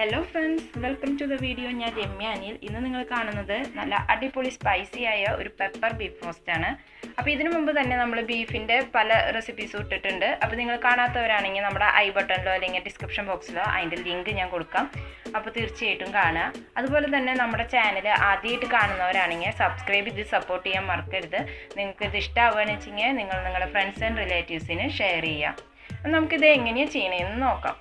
Hello friends, welcome to the video. ഞാൻ Anil. ഇന്ന് നിങ്ങൾ കാണുന്നത് നല്ല അടിപൊളി സ്പൈസി ആയ ഒരു പെപ്പർ ബീഫ് റോസ്റ്റ് ആണ്. അപ്പോൾ ഇതിനു മുമ്പ് തന്നെ നമ്മൾ ബീഫിൻ്റെ പല റെസിപ്പീസും ഇട്ടിട്ടുണ്ട്. അപ്പോൾ നിങ്ങൾ കാണാത്തവരാണെങ്കിൽ നമ്മുടെ ഐ ബട്ടണിലോ അല്ലെങ്കിൽ ഡിസ്ക്രിപ്ഷൻ ബോക്സിലോ അതിൻ്റെ ലിങ്ക് ഞാൻ കൊടുക്കാം. അപ്പോൾ തീർച്ചയായിട്ടും കാണുക. അതുപോലെ തന്നെ നമ്മുടെ ചാനൽ ആദ്യമായിട്ട് കാണുന്നവരാണെങ്കിൽ സബ്സ്ക്രൈബ് ചെയ്ത് സപ്പോർട്ട് ചെയ്യാൻ മറക്കരുത്. നിങ്ങൾക്ക് ഇത് ഇഷ്ടമാവുകയെന്ന് വെച്ചെങ്കിൽ നിങ്ങൾ നിങ്ങളുടെ ഫ്രണ്ട്സ് ആൻഡ് റിലേറ്റീവ്സിന് ഷെയർ ചെയ്യാം. നമുക്കിത് എങ്ങനെയാണ് ചെയ്യണമെന്ന് നോക്കാം.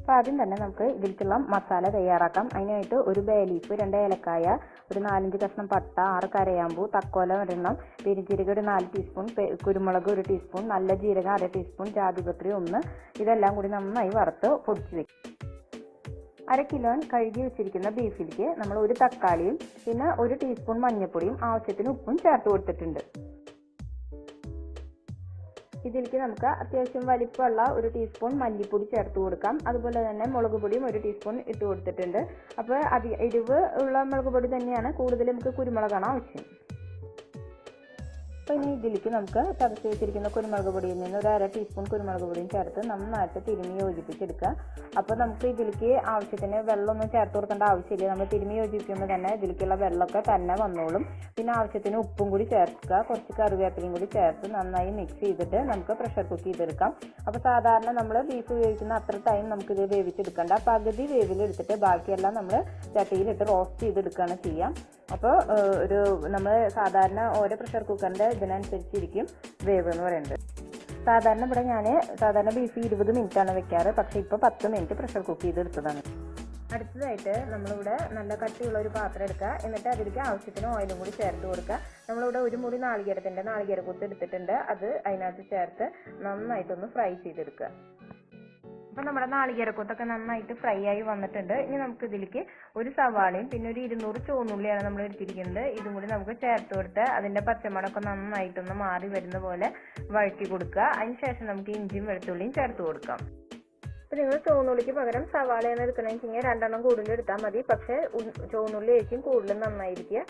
അപ്പോൾ ആദ്യം തന്നെ നമുക്ക് ഇതിലേക്കുള്ള മസാല തയ്യാറാക്കാം. അതിനായിട്ട് ഒരു ബേ ലീഫ്, 2 ഏലക്കായ, ഒരു 4-5 കഷ്ണം പട്ട, 6 കരയാമ്പൂ, തക്കോല ഒരെണ്ണം, പെരുംജീരകം ഒരു 4 ടീസ്പൂൺ, കുരുമുളക് 1 ടീസ്പൂൺ, നല്ല ജീരകം 1/2 ടീസ്പൂൺ, ജാതിപത്രി 1, ഇതെല്ലാം കൂടി നന്നായി വറുത്ത് പൊടിച്ച് വെക്കും. 1/2 കിലോ കഴുകി വെച്ചിരിക്കുന്ന ബീഫിലേക്ക് നമ്മൾ ഒരു തക്കാളിയും പിന്നെ 1 ടീസ്പൂൺ മഞ്ഞൾപ്പൊടിയും ആവശ്യത്തിന് ഉപ്പും ചേർത്ത് കൊടുത്തിട്ടുണ്ട്. ഇതിലേക്ക് നമുക്ക് അത്യാവശ്യം വലിപ്പമുള്ള 1 ടീസ്പൂൺ മല്ലിപ്പൊടി ചേർത്ത് കൊടുക്കാം. അതുപോലെ തന്നെ മുളക് പൊടിയും 1 ടീസ്പൂൺ ഇട്ട് കൊടുത്തിട്ടുണ്ട്. അപ്പോൾ എരിവ് ഉള്ള മുളക് പൊടി തന്നെയാണ്, കൂടുതൽ നമുക്ക് കുരുമുളകാണ് ആവശ്യം. അപ്പോൾ ഇനി ഇതിലേക്ക് നമുക്ക് ചതച്ച് വെച്ചിരിക്കുന്ന കുരുമുളക് പൊടിയിൽ നിന്ന് ഒരു 1/2 ടീസ്പൂൺ കുരുമുളക് പൊടിയും ചേർത്ത് നന്നായിട്ട് തിരുമ്മി യോജിപ്പിച്ചെടുക്കുക. അപ്പോൾ നമുക്ക് ഇതിലേക്ക് ആവശ്യത്തിന് വെള്ളമൊന്നും ചേർത്ത് കൊടുക്കേണ്ട ആവശ്യമില്ല. നമ്മൾ തിരുമ്മി യോജിപ്പിക്കുമ്പോൾ തന്നെ ഇതിലേക്കുള്ള വെള്ളമൊക്കെ തന്നെ വന്നോളും. പിന്നെ ആവശ്യത്തിന് ഉപ്പും കൂടി ചേർക്കുക, കുറച്ച് കറിവേപ്പിലയും കൂടി ചേർത്ത് നന്നായി മിക്സ് ചെയ്തിട്ട് നമുക്ക് പ്രഷർ കുക്ക് ചെയ്തെടുക്കാം. അപ്പോൾ സാധാരണ നമ്മൾ ബീഫ് വേവിക്കുന്ന അത്ര ടൈം നമുക്കിത് വേവിച്ചെടുക്കേണ്ട. പകുതി വേവിലെടുത്തിട്ട് ബാക്കിയെല്ലാം നമ്മൾ ചട്ടിയിലിട്ട് റോസ്റ്റ് ചെയ്തെടുക്കുകയാണ് ചെയ്യാം. അപ്പോൾ നമ്മൾ സാധാരണ ഓരോ പ്രഷർ കുക്കറിൻ്റെ ഇതിനനുസരിച്ചിരിക്കും വേവ് എന്ന് പറയുന്നത്. സാധാരണ ബീഫ് 20 മിനിറ്റാണ് വെക്കാറ്, പക്ഷേ ഇപ്പോൾ 10 മിനിറ്റ് പ്രഷർ കുക്ക് ചെയ്തെടുത്തതാണ്. അടുത്തതായിട്ട് നമ്മളിവിടെ നല്ല കട്ടിയുള്ള ഒരു പാത്രം എടുക്കുക. എന്നിട്ട് അതിലേക്ക് ആവശ്യത്തിന് ഓയിലും കൂടി ചേർത്ത് കൊടുക്കുക. നമ്മളിവിടെ 1 മുറി നാളികേരക്കൂത്ത് എടുത്തിട്ടുണ്ട്. അത് അതിനകത്ത് ചേർത്ത് നന്നായിട്ടൊന്ന് ഫ്രൈ ചെയ്തെടുക്കുക. അപ്പോൾ നമ്മുടെ നാളികേരക്കൂത്തൊക്കെ നന്നായിട്ട് ഫ്രൈ ആയി വന്നിട്ടുണ്ട്. ഇനി നമുക്ക് ഇതിലേക്ക് ഒരു സവാളയും പിന്നെ ഒരു 200 ചുവന്നുള്ളിയാണ് നമ്മൾ എടുത്തിരിക്കുന്നത്. ഇതും കൂടി നമുക്ക് ചേർത്ത് കൊടുത്ത് അതിൻ്റെ പച്ചമണമൊക്കെ നന്നായിട്ടൊന്ന് മാറി വരുന്ന പോലെ വഴറ്റി കൊടുക്കുക. അതിനുശേഷം നമുക്ക് ഇഞ്ചിയും വെളുത്തുള്ളിയും ചേർത്ത് കൊടുക്കാം. അപ്പോൾ നിങ്ങൾ ചുവന്നുള്ളിക്ക് പകരം സവാളയാണ് എടുക്കണമെന്ന് വെച്ചാൽ 2 എണ്ണം കൂടുതൽ എടുത്താൽ മതി. പക്ഷേ ചുവന്നുള്ളി ആയിരിക്കും കൂടുതൽ നന്നായിരിക്കുക.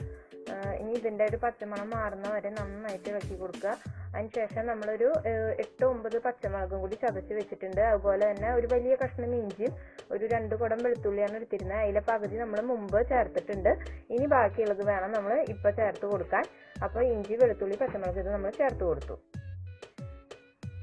ഇനി ഇതിൻ്റെ ഒരു പച്ചമണം മാറുന്ന വരെ നന്നായിട്ട് ഇളക്കി കൊടുക്കുക. അതിനുശേഷം നമ്മളൊരു 8-9 പച്ചമുളകും കൂടി ചതച്ച് വെച്ചിട്ടുണ്ട്. അതുപോലെ തന്നെ ഒരു വലിയ കഷ്ണം ഇഞ്ചിയും ഒരു 2 കുടം വെളുത്തുള്ളിയാണ് എടുത്തിരുന്നത്. അതിലെ പകുതി നമ്മൾ മുമ്പ് ചേർത്തിട്ടുണ്ട്. ഇനി ബാക്കിയുള്ളത് വേണം നമ്മൾ ഇപ്പോൾ ചേർത്ത് കൊടുക്കാൻ. അപ്പോൾ ഇഞ്ചി, വെളുത്തുള്ളി, പച്ചമുളക് ഇത് നമ്മൾ ചേർത്ത് കൊടുത്തു.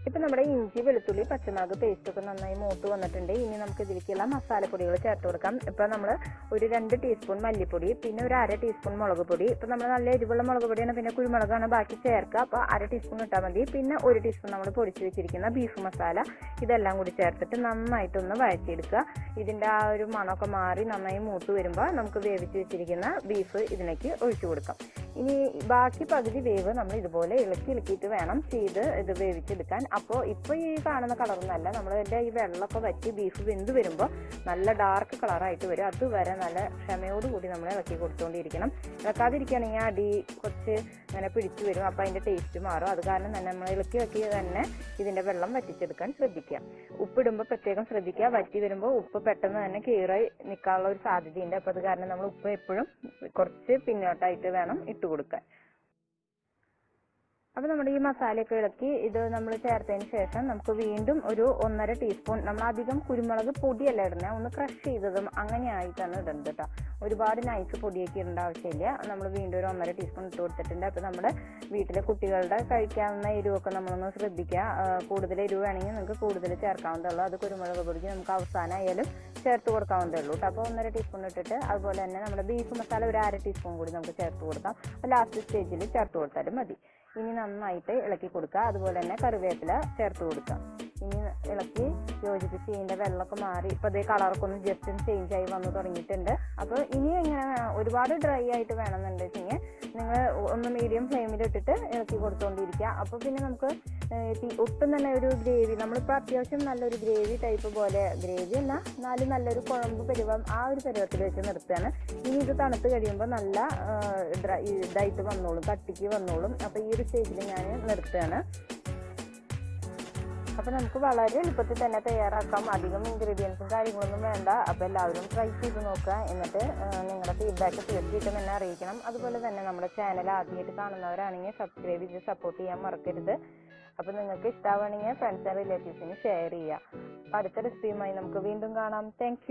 ഇപ്പം നമ്മുടെ ഇഞ്ചി, വെളുത്തുള്ളി, പച്ചമുളക് പേസ്റ്റൊക്കെ നന്നായി മൂത്ത് വന്നിട്ടുണ്ട്. ഇനി നമുക്ക് ഇതിലേക്കുള്ള മസാലപ്പൊടികൾ ചേർത്ത് കൊടുക്കാം. ഇപ്പോൾ നമ്മൾ ഒരു 2 ടീസ്പൂൺ മല്ലിപ്പൊടി, പിന്നെ ഒരു 1/2 ടീസ്പൂൺ മുളക് പൊടി. ഇപ്പോൾ നമ്മൾ നല്ല എരിവുള്ള മുളക് പൊടിയാണ്, പിന്നെ കുരുമുളകാണ് ബാക്കി ചേർക്കുക. അപ്പോൾ 1/2 ടീസ്പൂൺ ഇട്ടാൽ മതി. പിന്നെ 1 ടീസ്പൂൺ നമ്മൾ പൊടിച്ച് വെച്ചിരിക്കുന്ന ബീഫ് മസാല, ഇതെല്ലാം കൂടി ചേർത്തിട്ട് നന്നായിട്ടൊന്ന് വഴറ്റിയെടുക്കുക. ഇതിൻ്റെ ആ ഒരു മണമൊക്കെ മാറി നന്നായി മൂത്ത് വരുമ്പോൾ നമുക്ക് വേവിച്ച് വെച്ചിരിക്കുന്ന ബീഫ് ഇതിലേക്ക് ഒഴിച്ചു കൊടുക്കാം. ഇനി ബാക്കി പകുതി വേവ് നമ്മൾ ഇതുപോലെ ഇളക്കിയിട്ട് വേണം ഇത് വേവിച്ചെടുക്കാൻ. അപ്പോൾ ഇപ്പോൾ ഈ കാണുന്ന കളറൊന്നല്ല, നമ്മളിതിൻ്റെ ഈ വെള്ളമൊക്കെ വറ്റി ബീഫ് വെന്ത് വരുമ്പോൾ നല്ല ഡാർക്ക് കളറായിട്ട് വരും. അതുവരെ നല്ല ക്ഷമയോടുകൂടി നമ്മൾ ഇളക്കി കൊടുത്തുകൊണ്ടിരിക്കണം. ഇളക്കാതിരിക്കുകയാണെങ്കിൽ അടി കുറച്ച് അങ്ങനെ പിടിച്ചു വരും. അപ്പോൾ അതിൻ്റെ ടേസ്റ്റ് മാറും. അത് കാരണം തന്നെ നമ്മൾ ഇളക്കി തന്നെ ഇതിൻ്റെ വെള്ളം വറ്റിച്ചെടുക്കാൻ ശ്രദ്ധിക്കുക. ഉപ്പിടുമ്പോൾ പ്രത്യേകം ശ്രദ്ധിക്കുക. വറ്റി വരുമ്പോൾ ഉപ്പ് പെട്ടെന്ന് തന്നെ കീറായി നിൽക്കാനുള്ള ഒരു സാധ്യതയുണ്ട്. അപ്പോൾ അത് കാരണം നമ്മൾ ഉപ്പ് എപ്പോഴും കുറച്ച് പിന്നോട്ടായിട്ട് വേണം ഇട്ട് കൊടുക്കാൻ. അപ്പോൾ നമ്മുടെ ഈ മസാലയൊക്കെ ഇളക്കി ഇത് നമ്മൾ ചേർത്തതിന് ശേഷം നമുക്ക് വീണ്ടും ഒരു 1.5 ടീസ്പൂൺ, നമ്മൾ അധികം കുരുമുളക് പൊടിയല്ല ഇടുന്നത്, ഒന്ന് ക്രഷ് ചെയ്തതും അങ്ങനെയായിട്ടാണ് ഇടുന്നത് കേട്ടോ. ഒരുപാട് നൈസ് പൊടിയൊക്കെ ഇടേണ്ട ആവശ്യമില്ല. നമ്മൾ വീണ്ടും ഒരു 1.5 ടീസ്പൂൺ ഇട്ട് കൊടുത്തിട്ടുണ്ട്. അപ്പോൾ നമ്മുടെ വീട്ടിലെ കുട്ടികളുടെ കഴിക്കാവുന്ന എരിവൊക്കെ നമ്മളൊന്ന് ശ്രദ്ധിക്കുക. കൂടുതൽ എരിവ് വേണമെങ്കിൽ നിങ്ങൾക്ക് കൂടുതൽ ചേർക്കാവുന്നതേ ഉള്ളൂ. അത് കുരുമുളക് പൊടിക്ക് നമുക്ക് അവസാനമായാലും ചേർത്ത് കൊടുക്കാവുന്നതേ ഉള്ളൂ. അപ്പോൾ 1.5 ടീസ്പൂൺ ഇട്ടിട്ട് അതുപോലെ തന്നെ നമ്മുടെ ബീഫ് മസാല ഒരു 1/2 ടീസ്പൂൺ കൂടി നമുക്ക് ചേർത്ത് കൊടുക്കാം. ലാസ്റ്റ് സ്റ്റേജിൽ ചേർത്ത് കൊടുത്താലും മതി. ഇനി നന്നായിട്ട് ഇളക്കി കൊടുക്കുക. അതുപോലെ തന്നെ കറിവേപ്പില ചേർത്ത് കൊടുക്കുക. ഇനി ഇളക്കി യോജിപ്പിച്ച് ഇതിൻ്റെ വെള്ളമൊക്കെ മാറി ഇപ്പോൾ അതേ കളറൊക്കെ ഒന്ന് ജസ്റ്റ് ചേഞ്ച് ആയി വന്ന് തുടങ്ങിയിട്ടുണ്ട്. അപ്പോൾ ഇനി എങ്ങനെ ഒരുപാട് ഡ്രൈ ആയിട്ട് വേണമെന്നുണ്ട് വെച്ചെങ്കിൽ നിങ്ങൾ ഒന്ന് മീഡിയം ഫ്ലെയിമിലിട്ടിട്ട് ഇളക്കി കൊടുത്തുകൊണ്ടിരിക്കുക. അപ്പോൾ പിന്നെ നമുക്ക് ഒട്ടും തന്നെ ഒരു ഗ്രേവി, നമ്മളിപ്പോൾ അത്യാവശ്യം നല്ലൊരു ഗ്രേവി ടൈപ്പ് പോലെ, ഗ്രേവി അല്ല എന്നാലും നല്ലൊരു കുഴമ്പ് പരുവം, ആ ഒരു പരുവത്തിൽ വെച്ച് നിർത്തുകയാണ്. ഇനി ഇത് തണുത്ത് കഴിയുമ്പോൾ നല്ല ഇതായിട്ട് വന്നോളും, കട്ടിക്ക് വന്നോളും. അപ്പോൾ ഈ ഒരു സ്റ്റേജിൽ ഞാൻ നിർത്തുകയാണ്. അപ്പോൾ നമുക്ക് വളരെ എളുപ്പത്തിൽ തന്നെ തയ്യാറാക്കാം. അധികം ഇൻഗ്രീഡിയൻസും കാര്യങ്ങളൊന്നും വേണ്ട. അപ്പോൾ എല്ലാവരും ട്രൈ ചെയ്ത് നോക്കുക. എന്നിട്ട് നിങ്ങളുടെ ഫീഡ്ബാക്ക് തീർച്ചയായിട്ടും എന്നെ അറിയിക്കണം. അതുപോലെ തന്നെ നമ്മുടെ ചാനൽ ആദ്യമായിട്ട് കാണുന്നവരാണെങ്കിൽ സബ്സ്ക്രൈബ് ചെയ്ത് സപ്പോർട്ട് ചെയ്യാൻ മറക്കരുത്. അപ്പോൾ നിങ്ങൾക്ക് ഇഷ്ടമാവുകയാണെങ്കിൽ ഫ്രണ്ട്സ് ആൻഡ് റിലേറ്റീവ്സിന് ഷെയർ ചെയ്യുക. അപ്പോൾ അടുത്ത റെസിപ്പിയുമായി നമുക്ക് വീണ്ടും കാണാം. താങ്ക്